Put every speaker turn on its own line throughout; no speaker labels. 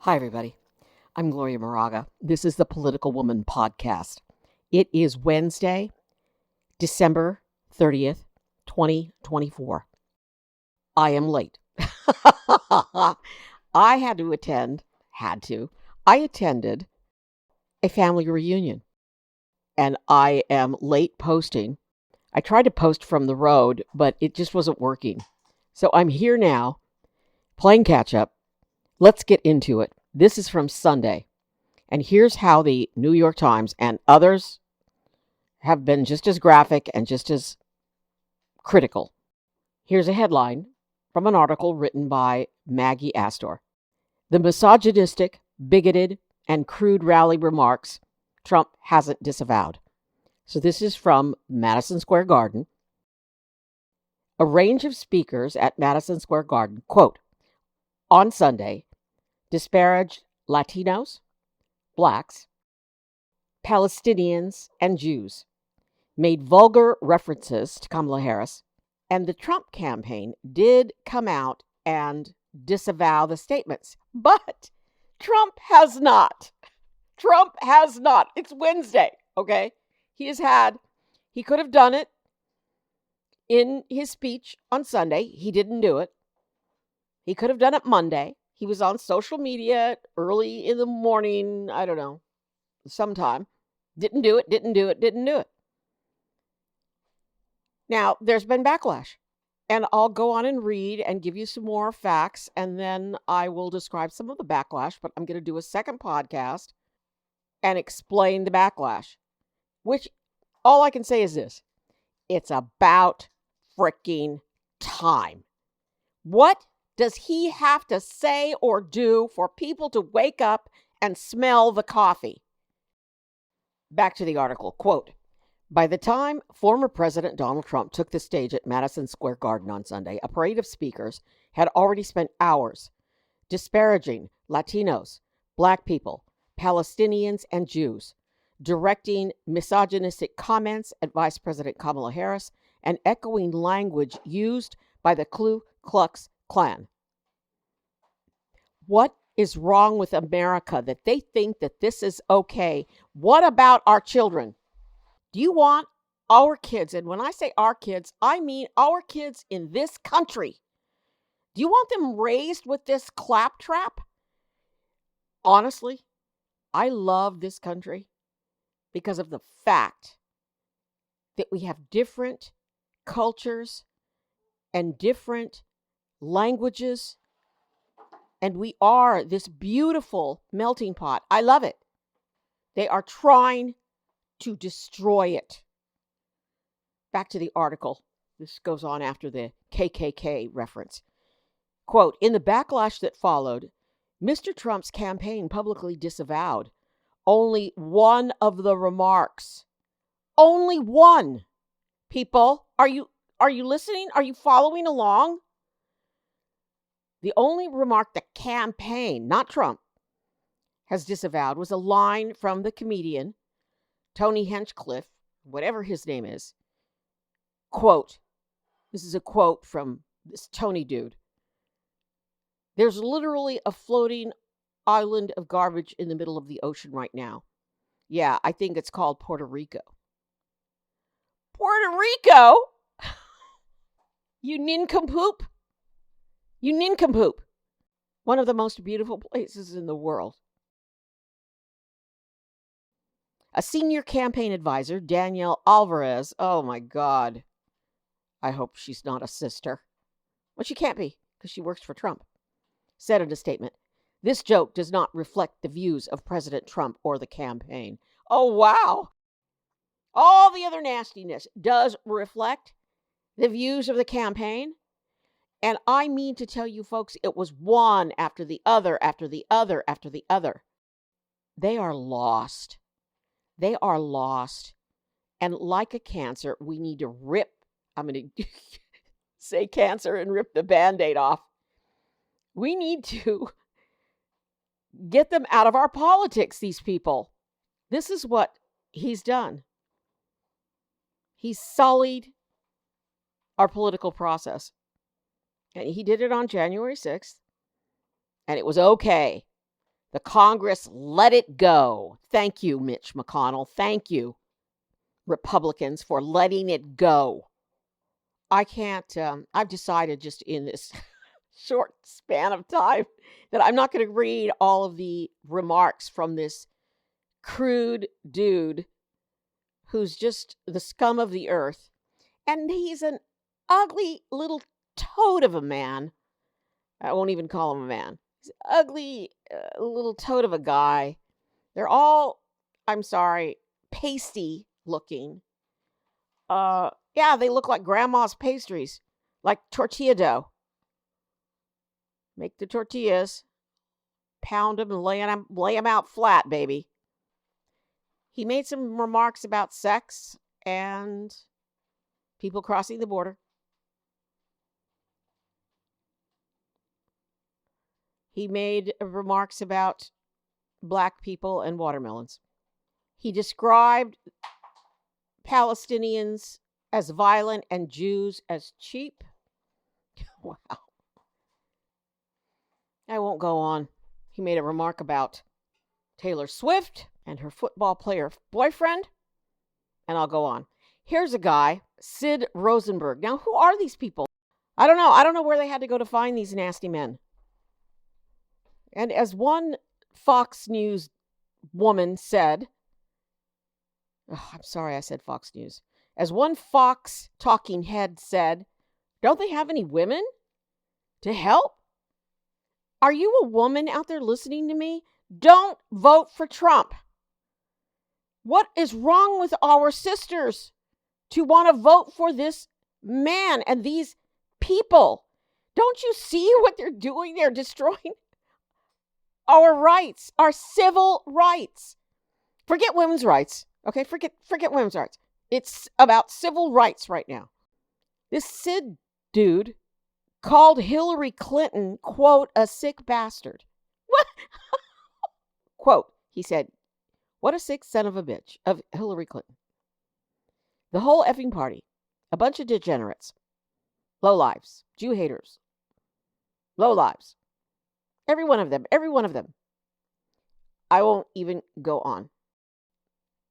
Hi, everybody. I'm Gloria Moraga. This is the Political Woman Podcast. It is Wednesday, December 30th, 2024. I am late. I attended a family reunion, and I am late posting. I tried to post from the road, but it just wasn't working. So I'm here now, playing catch up. Let's get into it. This is from Sunday. And here's how the New York Times and others have been just as graphic and just as critical. Here's a headline from an article written by Maggie Astor. The misogynistic, bigoted, and crude rally remarks Trump hasn't disavowed. So this is from Madison Square Garden. A range of speakers at Madison Square Garden, quote, on Sunday, disparaged Latinos, Blacks, Palestinians, and Jews, made vulgar references to Kamala Harris, and the Trump campaign did come out and disavow the statements. But Trump has not. Trump has not. It's Wednesday, okay? He could have done it in his speech on Sunday. He didn't do it. He could have done it Monday. He was on social media early in the morning, I don't know, sometime. Didn't do it. Now, there's been backlash. And I'll go on and read and give you some more facts, and then I will describe some of the backlash, but I'm going to do a second podcast and explain the backlash, which all I can say is this. It's about freaking time. What does he have to say or do for people to wake up and smell the coffee? Back to the article. Quote, by the time former President Donald Trump took the stage at Madison Square Garden on Sunday, a parade of speakers had already spent hours disparaging Latinos, Black people, Palestinians, and Jews, directing misogynistic comments at Vice President Kamala Harris, and echoing language used by the Ku Klux Klan. What is wrong with America that they think that this is okay? What about our children? Do you want our kids, and when I say our kids, I mean our kids in this country, do you want them raised with this claptrap? Honestly, I love this country because of the fact that we have different cultures and different languages, and we are this beautiful melting pot. I love it. They are trying to destroy it. Back to the article. This goes on after the KKK reference. Quote, in the backlash that followed, Mr. Trump's campaign publicly disavowed only one of the remarks. Only one. People, are you listening? Are you following along? The only remark the campaign, not Trump, has disavowed was a line from the comedian Tony Hinchcliffe, whatever his name is. Quote, this is a quote from this Tony dude. There's literally a floating island of garbage in the middle of the ocean right now. Yeah, I think it's called Puerto Rico. Puerto Rico? You nincompoop? You nincompoop. One of the most beautiful places in the world. A senior campaign advisor, Danielle Alvarez, oh my God, I hope she's not a sister. Well, she can't be because she works for Trump, said in a statement, this joke does not reflect the views of President Trump or the campaign. Oh, wow. All the other nastiness does reflect the views of the campaign. And I mean to tell you folks, it was one after the other, after the other, after the other. They are lost. They are lost. And like a cancer, we need to rip, I'm going to say cancer and rip the Band-Aid off. We need to get them out of our politics, these people. This is what he's done. He's sullied our political process. And he did it on January 6th. And it was okay. The Congress let it go. Thank you, Mitch McConnell. Thank you, Republicans, for letting it go. I can't, I've decided just in this short span of time that I'm not going to read all of the remarks from this crude dude who's just the scum of the earth. And he's an ugly little toad of a man. I won't even call him a man. He's an ugly little toad of a guy. They're all, I'm sorry, pasty looking. Yeah, they look like grandma's pastries, like tortilla dough. Make the tortillas, pound them, and lay them out flat, baby. He made some remarks about sex and people crossing the border. He made remarks about black people and watermelons. He described Palestinians as violent and Jews as cheap. Wow. I won't go on. He made a remark about Taylor Swift and her football player boyfriend, and I'll go on. Here's a guy, Sid Rosenberg. Now, who are these people? I don't know. I don't know where they had to go to find these nasty men. And as one Fox News woman said, I'm sorry I said Fox News. As one Fox talking head said, don't they have any women to help? Are you a woman out there listening to me? Don't vote for Trump. What is wrong with our sisters to want to vote for this man and these people? Don't you see what they're doing? They're destroying our rights, our civil rights. Forget women's rights, okay? Forget women's rights. It's about civil rights right now. This Sid dude called Hillary Clinton, quote, a sick bastard. What? Quote, he said, what a sick son of a bitch of Hillary Clinton. The whole effing party, a bunch of degenerates, lowlifes, Jew haters, lowlifes. Every one of them. I won't even go on.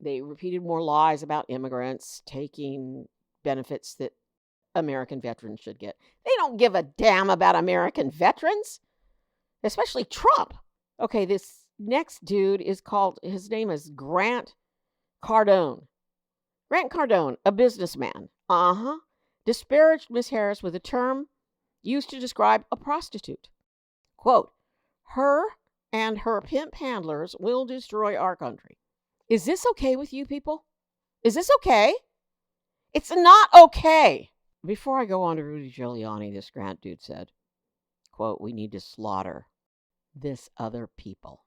They repeated more lies about immigrants taking benefits that American veterans should get. They don't give a damn about American veterans, especially Trump. Okay, this next dude his name is Grant Cardone. Grant Cardone, a businessman. Disparaged Miss Harris with a term used to describe a prostitute. Quote, her and her pimp handlers will destroy our country. Is this okay with you people? Is this okay? It's not okay. Before I go on to Rudy Giuliani, this Grant dude said, quote, we need to slaughter this other people.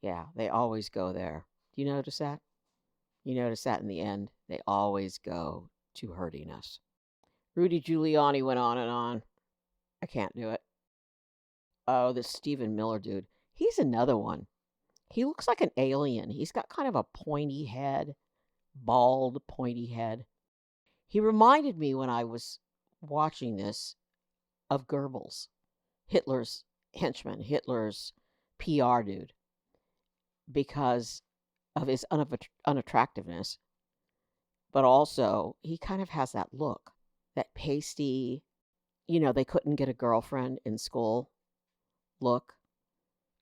Yeah, they always go there. Do you notice that? You notice that in the end, they always go to hurting us. Rudy Giuliani went on and on. I can't do it. Oh, this Stephen Miller dude. He's another one. He looks like an alien. He's got kind of a pointy head, bald, pointy head. He reminded me when I was watching this of Goebbels, Hitler's henchman, Hitler's PR dude, because of his unattractiveness. But also, he kind of has that look, that pasty, they couldn't get a girlfriend in school look,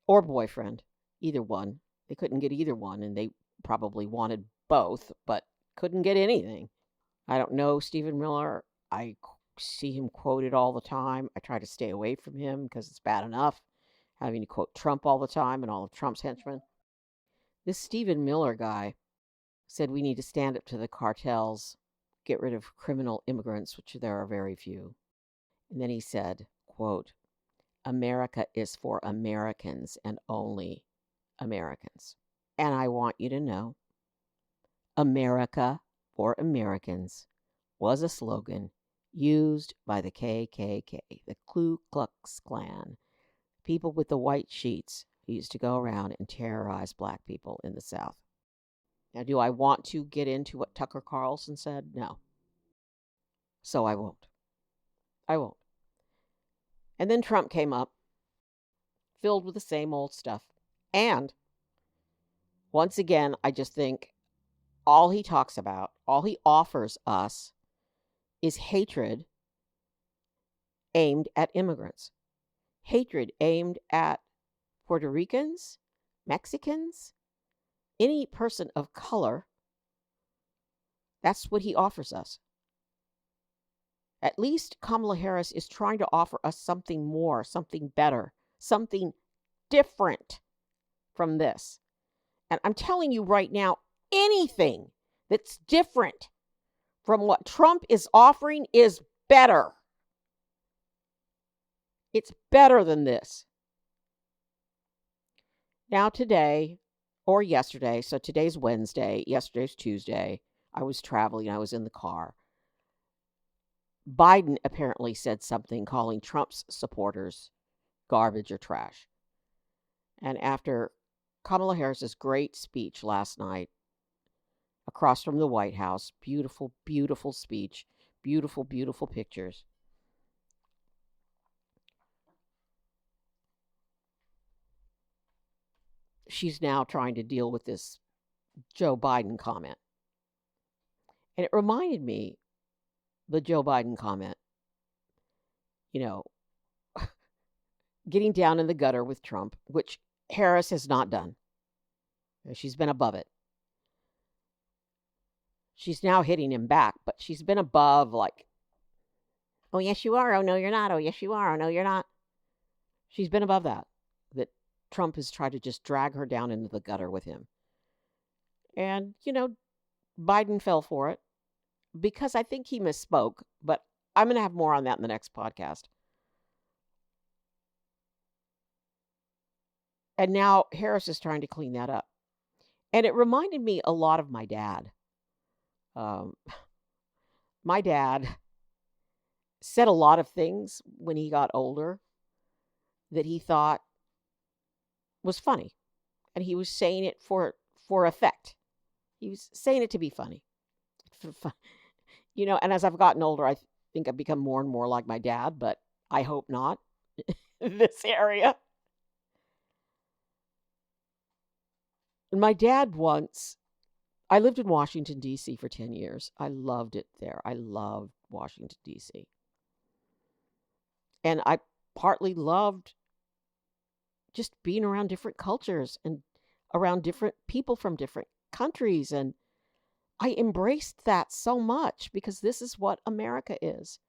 or boyfriend, either one. They couldn't get either one, and they probably wanted both, but couldn't get anything. I don't know Stephen Miller. I see him quoted all the time. I try to stay away from him because it's bad enough having to quote Trump all the time and all of Trump's henchmen. This Stephen Miller guy said we need to stand up to the cartels, get rid of criminal immigrants, which there are very few. And then he said, quote, America is for Americans and only Americans. And I want you to know, America for Americans was a slogan used by the KKK, the Ku Klux Klan, people with the white sheets who used to go around and terrorize black people in the South. Now, do I want to get into what Tucker Carlson said? No. So I won't. And then Trump came up. filled with the same old stuff. And once again, I just think all he talks about, all he offers us is hatred aimed at immigrants, hatred aimed at Puerto Ricans, Mexicans, any person of color. That's what he offers us. At least Kamala Harris is trying to offer us something more, something better, something different from this. And I'm telling you right now, anything that's different from what Trump is offering is better. It's better than this. Now today, or yesterday, so today's Wednesday, yesterday's Tuesday, I was traveling, I was in the car. Biden apparently said something calling Trump's supporters garbage or trash. And after Kamala Harris's great speech last night across from the White House, beautiful, beautiful speech, beautiful, beautiful pictures. She's now trying to deal with this Joe Biden comment. And it reminded me, the Joe Biden comment, getting down in the gutter with Trump, which Harris has not done. She's been above it. She's now hitting him back, but she's been above, like, oh, yes, you are. Oh, no, you're not. Oh, yes, you are. Oh, no, you're not. She's been above that Trump has tried to just drag her down into the gutter with him. And, Biden fell for it because I think he misspoke, but I'm going to have more on that in the next podcast. And now Harris is trying to clean that up. And it reminded me a lot of my dad. My dad said a lot of things when he got older that he thought was funny. And he was saying it for effect. He was saying it to be funny. For fun. And as I've gotten older, I think I've become more and more like my dad, but I hope not in this area. And my dad I lived in Washington, D.C. for 10 years. I loved it there. I loved Washington, D.C. And I partly loved just being around different cultures and around different people from different countries. And I embraced that so much because this is what America is.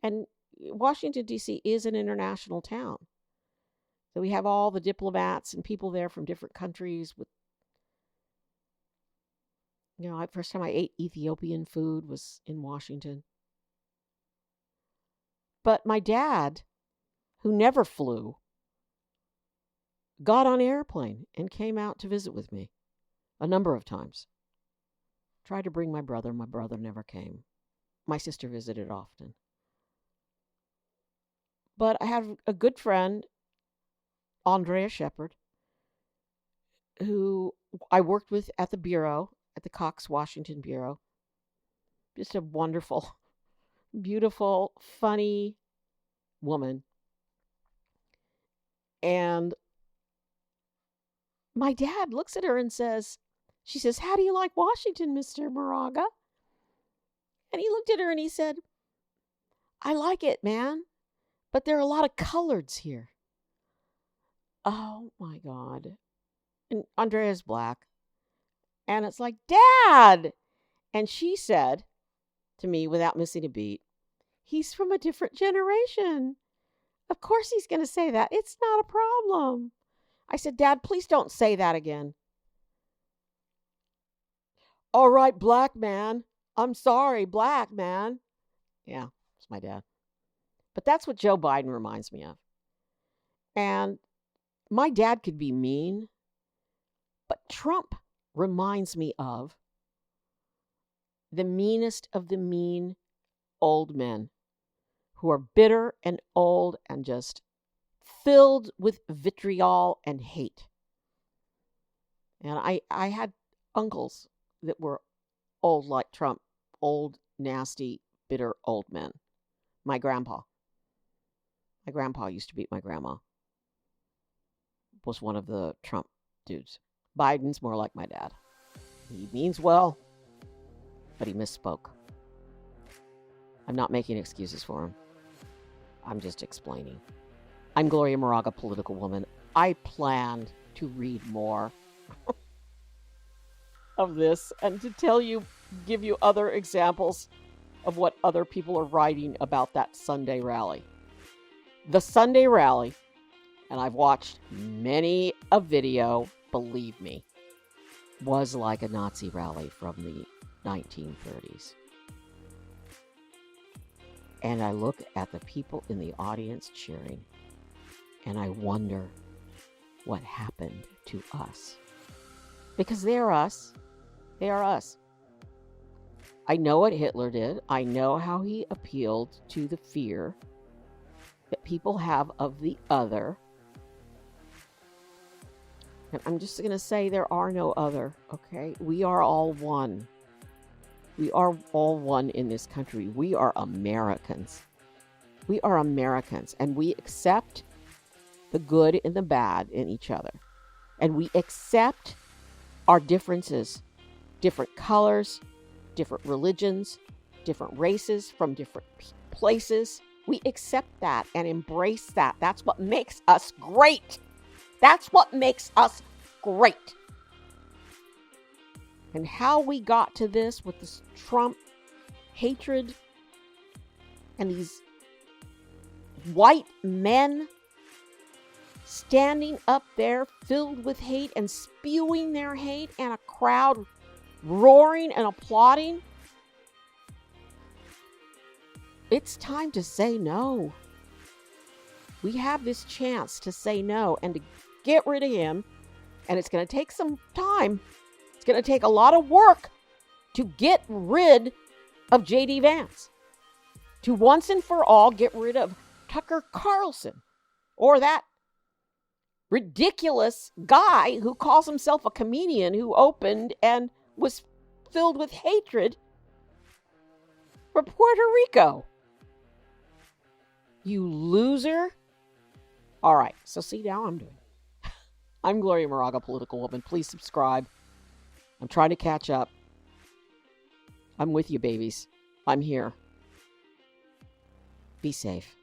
And Washington, D.C. is an international town. So we have all the diplomats and people there from different countries with, first time I ate Ethiopian food was in Washington. But my dad, who never flew, got on an airplane and came out to visit with me a number of times. Tried to bring my brother never came. My sister visited often. But I have a good friend, Andrea Shepard, who I worked with at the Bureau, at the Cox Washington Bureau. Just a wonderful, beautiful, funny woman. And my dad looks at her and she says, "How do you like Washington, Mr. Moraga?" And he looked at her and he said, "I like it, man, but there are a lot of coloreds here." Oh my God. And Andrea's black. And it's like, "Dad!" And she said to me without missing a beat, "He's from a different generation. Of course he's going to say that. It's not a problem." I said, "Dad, please don't say that again." "All right, black man. I'm sorry, black man." Yeah, it's my dad. But that's what Joe Biden reminds me of. And my dad could be mean, but Trump reminds me of the meanest of the mean old men who are bitter and old and just filled with vitriol and hate. And I had uncles that were old like Trump, old, nasty, bitter old men. My grandpa used to beat my grandma. was one of the Trump dudes. Biden's more like my dad. He means well, but he misspoke. I'm not making excuses for him. I'm just explaining. I'm Gloria Moraga, political woman. I planned to read more of this and to give you other examples of what other people are writing about that Sunday rally. The Sunday rally, and I've watched many a video, believe me, was like a Nazi rally from the 1930s. And I look at the people in the audience cheering, and I wonder what happened to us. Because they're us. They are us. I know what Hitler did. I know how he appealed to the fear that people have of the other. And I'm just going to say there are no other, okay? We are all one. We are all one in this country. We are Americans. We are Americans, and we accept the good and the bad in each other. And we accept our differences, different colors, different religions, different races from different places. We accept that and embrace that. That's what makes us great. That's what makes us great. And how we got to this with this Trump hatred and these white men standing up there filled with hate and spewing their hate, and a crowd roaring and applauding. It's time to say no. We have this chance to say no and to get rid of him, and it's going to take some time. It's going to take a lot of work to get rid of J.D. Vance, to once and for all get rid of Tucker Carlson, or that ridiculous guy who calls himself a comedian who opened and was filled with hatred for Puerto Rico. You loser. All right, so see now I'm doing. I'm Gloria Moraga, political woman. Please subscribe. I'm trying to catch up. I'm with you, babies. I'm here. Be safe.